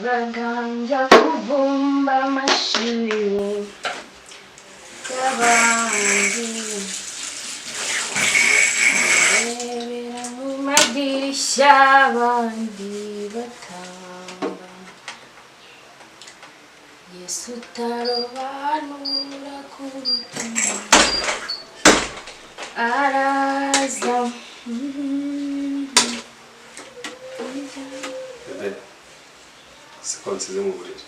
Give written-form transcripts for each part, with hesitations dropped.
Uraganja kubumba amashuri y'abandi barebera mu madirishya abandi batamba Yesu utarobanura ku rutugu araza siko nsize mu buriri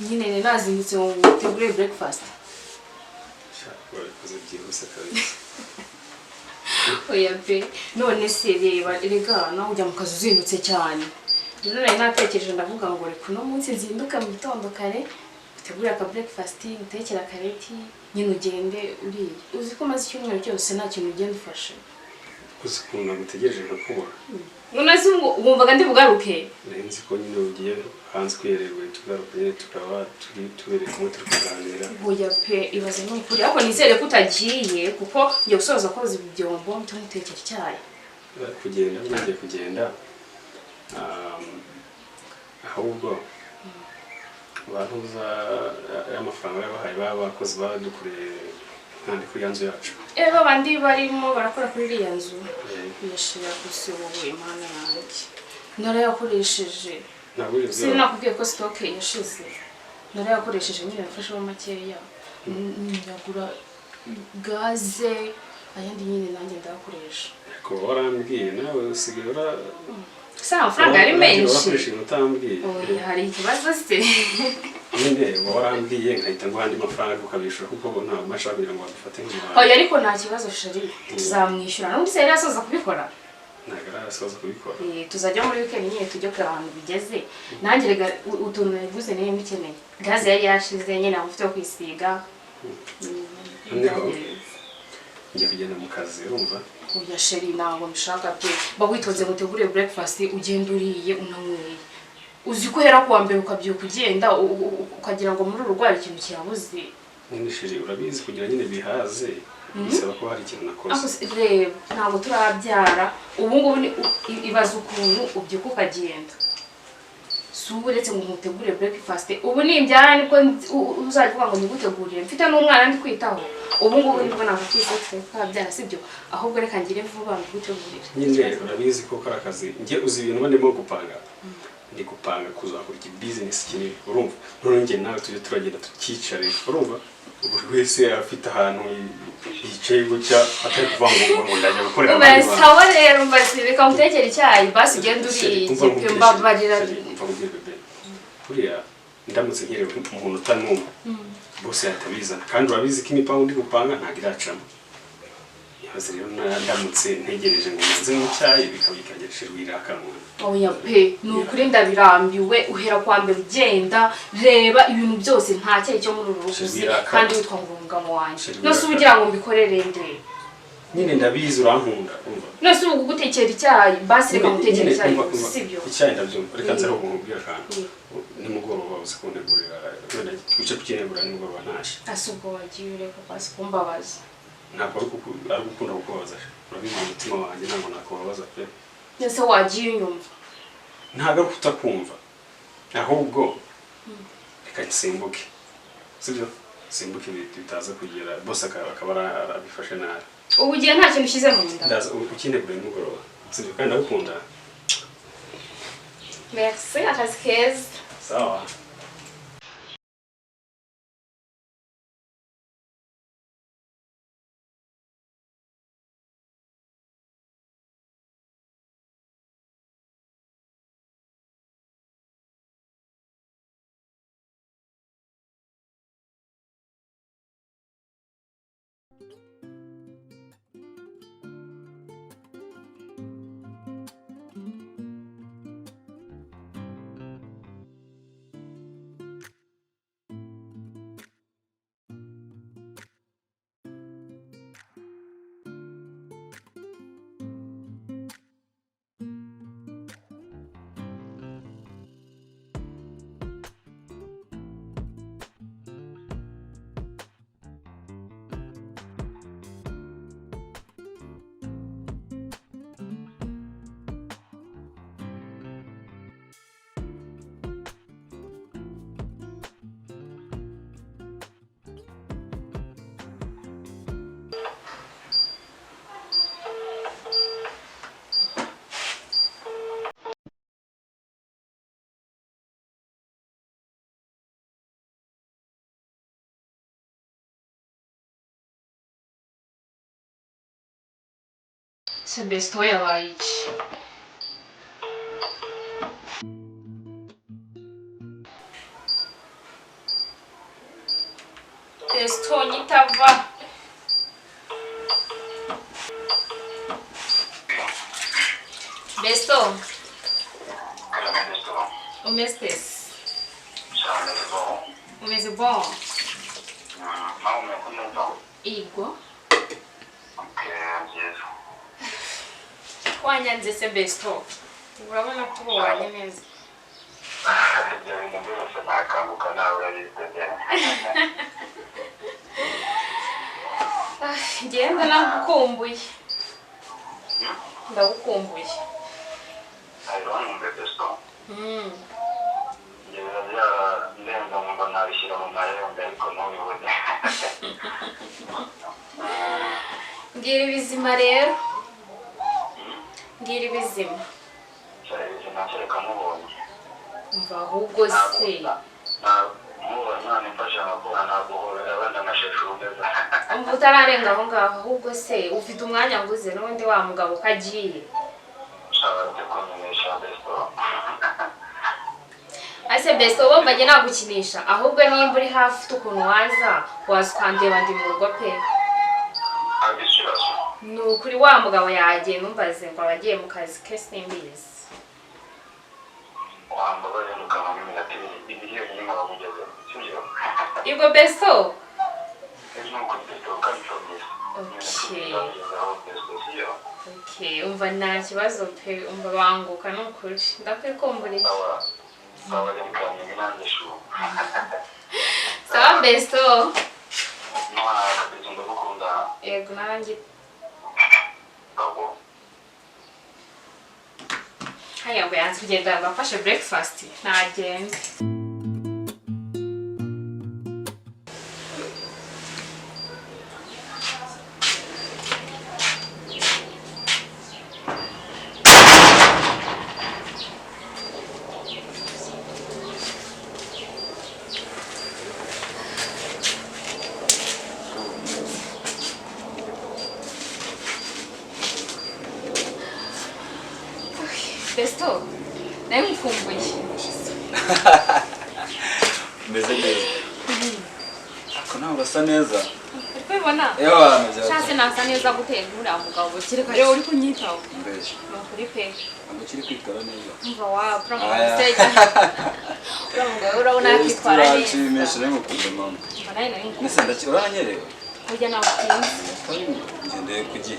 nyine nazindutse ngo tegure breakfast Ararikoze byihuse kabisa oya pe none se reba erega nawe ujya mu kazi uzindutse cyane rero nari natekereje ndavuga ngo reka uno munsi nzinduka mu gitondo kare utegure aka breakfast utekera kareti nyine ugende uriye uzi ko maze icyumweru cyose nta kintu ugenda ufashe uzi ukuntu nagutegereje nkakubona unazi wumvaga ndi bugaruke nzi ko nyine ugiye hanze kwihererwa tugaruka nyine tukaba tubereye kumwe turi kuganira oya pe ibaze n'ukuri ariko nizere ko utagiye kuko ngiye gusoza koza ibyombo mpita icyayi ngiye kugenda ahubwo bahuza y'amafaranga y'abahaye bakoze badukoreye kandi kuri yanzu yacu bandi barimo barakora kuri iriya nzu yashira gusibuye imana yanjye narayakoresheje sinakubwiye ko stock yashize narayakoresheje nyine yafasheho makeya nyagura gaze ayandi nyine nanjye ndakoresha ko warambwiye nawe usigaye Sa amafaranga ari menshi hari ikibazo se nyine warambwiye nkahita ngo andi mafaranga ukabishura kuko nta mashaka kugira ngo badufate nk'abantu oya ariko nta kibazo sheri tuzamwishyura n'undi se yari asoza kubikora ntabwo arasoza kubikora tuzajya muri weekend nyine tujye kureba ahantu bigeze nanjye rega utuntu naguze niyo mbikeneye gaze yari yashize nyine amufite yo kwisiga njye kugenda mu kazi urumva oya sheri ntabwo mbishaka pe bagwitonze mutegure breakfast ugenda uriye unanyweye uzi ko hera kuwa mbere ukabyuka ugenda ukagira ngo muri urugwara ikintu kiyabuze nyine sheri urabizi kugira nyine bihaze bisaba ko hari ikintu nakoze reba ntabwo turabyara ubu ngubu ibaza ukuntu ubyuka ukagenda subu uretse ngo mutegure breakfast ubu nimbyara nibwo uzavuga ngo nigutegurire mfite n'umwana ndi kwitaho ubu ngubu nibwo nakwisetse kabyara sibyo ahubwo reka ngire vuba ngutegurire nyine urabizi ko kara kazi nge uzi ibintu ndimo gupanga ndi gupanga kuzakora iki business kinini urumva none nge nawe tujye turagenda tukicare urumva buri wese afite ahantu yicaye gutya atari kuvanga ngo ndaje gukorera abandi bantu sawa rero mbasireka mutekera icyayi basi ugenda uriye mbabarira kuriya ndamutse nkerewe umuntu utanumva bose yatabizana kandi urabizi ko imipango ndi gupanga ntabwo iracamo yabaze rero ndamutse ntegereje ngo manze mu cyayi bikabikageresherwa irakanwa oya pe ni ukuri ndabirambiwe uhera kwa mbere ugenda reba ibintu byose nta cyayi cyo muri uru ruguzi kandi witwa ngungamo wanjye nose ugira ngo mbikorere nde nyine ndabizi urankunda umva nose ubu gutekera icyayi basi reka mutekera icyayi sibyo icyayi ndabyumva reka nzara kumubwira kandi nimugoroba uzikuntegurira wenda icyo tukinegura nimugoroba ntaje asubwo wagiye ureka basi kumbabaza ntabwo ari gukunda kukubabaza urabizi umutima wanjye ntabwo nakubabaza pe nese wagiye unyumva ntabwo ari kutakumva ahubwo reka nsimbuke sibyo simbuke bitaza kugera boss akaba arabifashe nabi ubu gihe nta kintu ushyize mu nda ndaza ukinegura nimugoroba sibyo kandi ndagukunda merci akazi keza sawa Se Besto yabaye iki? Besto nyitava. Besto. Umestes. Umeze bom. Igwa. Wanyanze se Besto. Urabona ko ubonye neza. Ngenda nagukumbuye. Ndagukumbuye. Ngira ibizima rero. Ngira ibizima. Mva ahubwo se. Umva utararenga aho ngaho ahubwo se ufite umwanya nguze n'undi wa mugabo kagiye. Ase Besto bomba nge nagukinisha ahubwo nimba uri hafi tukuntu waza ukandeba ndi mu rugo pe. Nukuri wa mugabo yagiye numvaze ngo abagiye mu kazi ke simbizi. Igo Besto. Okay, umva nta kibazo pe umva banguka nukuri ndakwikumburiye. Sawa Besto. Yego nanjye. Haya ngo yanze kugenda bafashe breakfast nagende. Besto, nawe mfumbuye. Mbese neza. Ako nawe urasa neza. Kwibona? Chance nasa neza gutera muri amugabo kireka rero uri kunyitaho. Mbese. Nokuri pe. Abo kiri kwitwara neza. Umva wa promise. Urabona urabona kwitwara neza. Nshimishije rero kumbe mama. Banaye nari. Nese ndakibona nyerewe. Kujya nawe Ngendeye kugiye.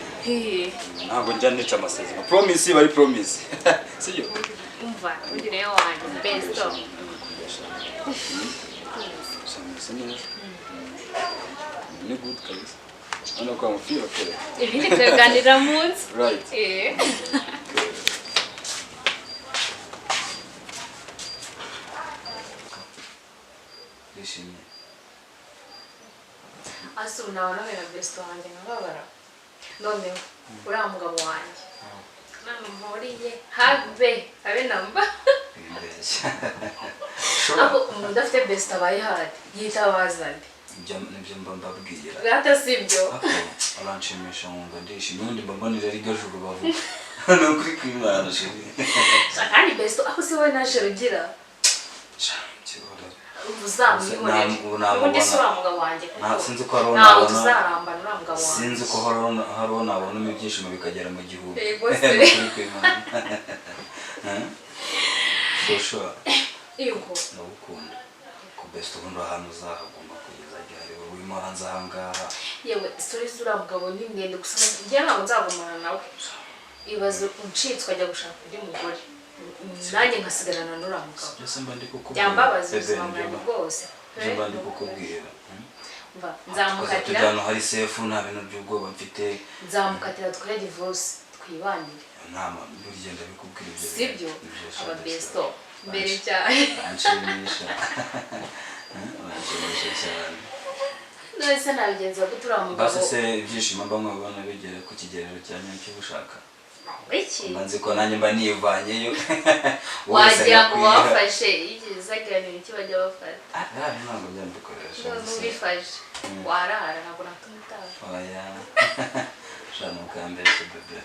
Ntabwo njya nica amasezerano. Promise bari promise. Sibyo? Umva undi rero wanjye Besto. Samisa neza. Ni good kabisa. Ana kwa mfiro kule. Ibindi tuganira munsi. Right. Listen. Asu naona wewe Besto wanjye ngabara. None uriya mugabo wanjye. Namuriye habe abe namba. Abo umuntu afite Besto abaye hadi yitabazande. Nibyo mbabwira. Gata sibyo. Aranshimisha ngo ndishimye undi mbonera ari gajuru bavu. No kuri kwimana shiri. Sakani Besto aho se we naje rugira. Uzamwihorera. Ubundi sura mugabo wanjye. Sinzi ko arona. Nawe tuzarambana ura mugabo wanjye. Sinzi ko harona abona ibyishimo bikagera mu gihugu. Yego se. For sure. Yego. Ndagukunda. Ko Besto ubundi ahantu uzahagomba kugeza ryari wowe urimo hanze aha ngaha. Yewe story zura mugabo ni ngende gusoma njye ntabwo nzagumana nawe. Ibazo uncitswe ajya gushaka undi mugore. Nanjye nkasigarana n'ura mugabo. Byose mba ndi kukubwira. Byambabaza ubuzima bwanjye bwose. Mba ndi kukubwira. Mva nzamukatira. Tujyana hari safe nta bintu by'ubwoba mfite. Nzamukatira tukore divorce twibanire. Nama bigenda bikubwira ibyo. Sibyo aba Besto mbere cyane. Anshimisha. Anshimisha cyane. Nose nabigenza gutura mugabo. Base se ibyishimo mba mwabona bigere ku kigerero cya nyacyo gushaka. Iki? Mbanze ko nanjye mba nivanyeyo. Wagira ngo wafashe igizaganira iki bajya bafata. Ntabwo byambikoresha. Nubifashe. Warara ntabwo natumutaka. Oya. Shano kambeshe bebe.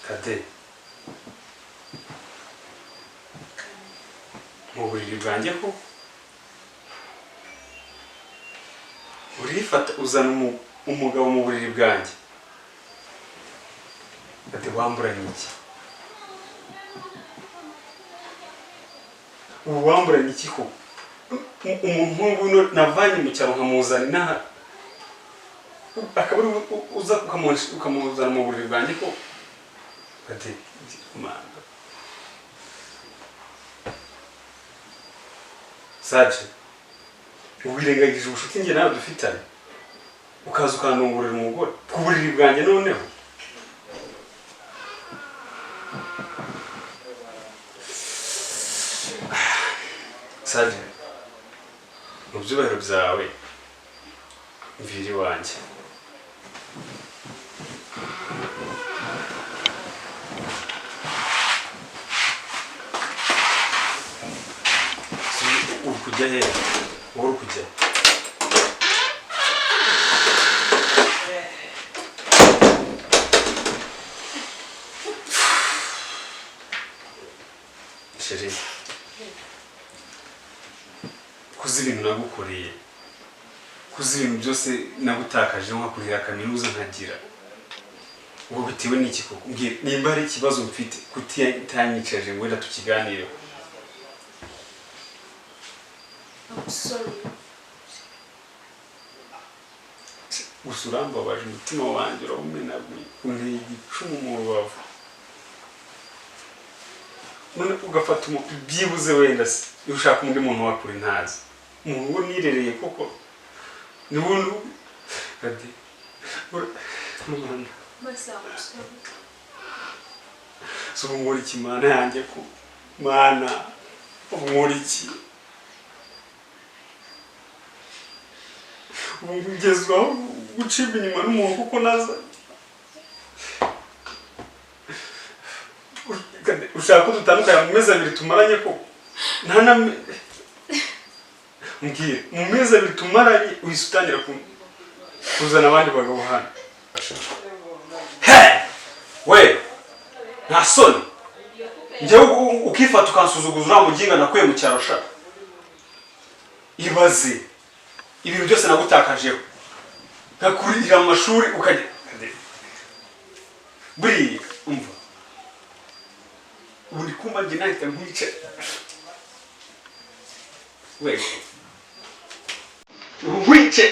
Kade. Mu buriri bwanjye ko urifata uzana umugabo mu buriri bwanjye. Kade wamburanye iki? Wamburanye iki ko? Umuntu navanye mu cyaro nkamuzana inaha. Akabari uza ukamuzana mu buriri bwanjye ko Kade manga Saje wirengagije ubushuti nge nawe dufitanye ukaza ukandongorera umugore ku buriri bwanjye noneho Saje mu byubahiro byawe mviri wanjye kujya he wowe kujya Chérie kuzi ibintu nagukoreye kuzi ibintu byose nagutakaje nkakurira kaminuza nkagira ubu bitewe n'iki koko mbwira nimba hari ikibazo mfite kutanyicaje ngo wenda tukiganireho. I'm sorry. Usuramba baje umutima wanjye urawumenaguye unteye igicumu mu rubavu none ugafata byibuze wenda se iyo ushaka undi muntu wakuri ntazi umuntu uwo nirereye koko ni buntu Kade so muri kimana yanjye ko mana muri iki ugezwaho gucibwa inyuma n'umuntu kuko naza ushaka ko dutandukanye mu mezi abiri tumaranye ko mbwira mu mezi abiri tumaranye uhise utangira kuzana abandi bagabo hano. We nta soni njyewe ukifata ukansuzuguza uriya muginga nakuye mu cyaro sha ibaze ibintu byose nagutakajeho ngakurira mu mashuri ukajya buriya umva ubu ndi kumva njye nahita nkwice we nkwice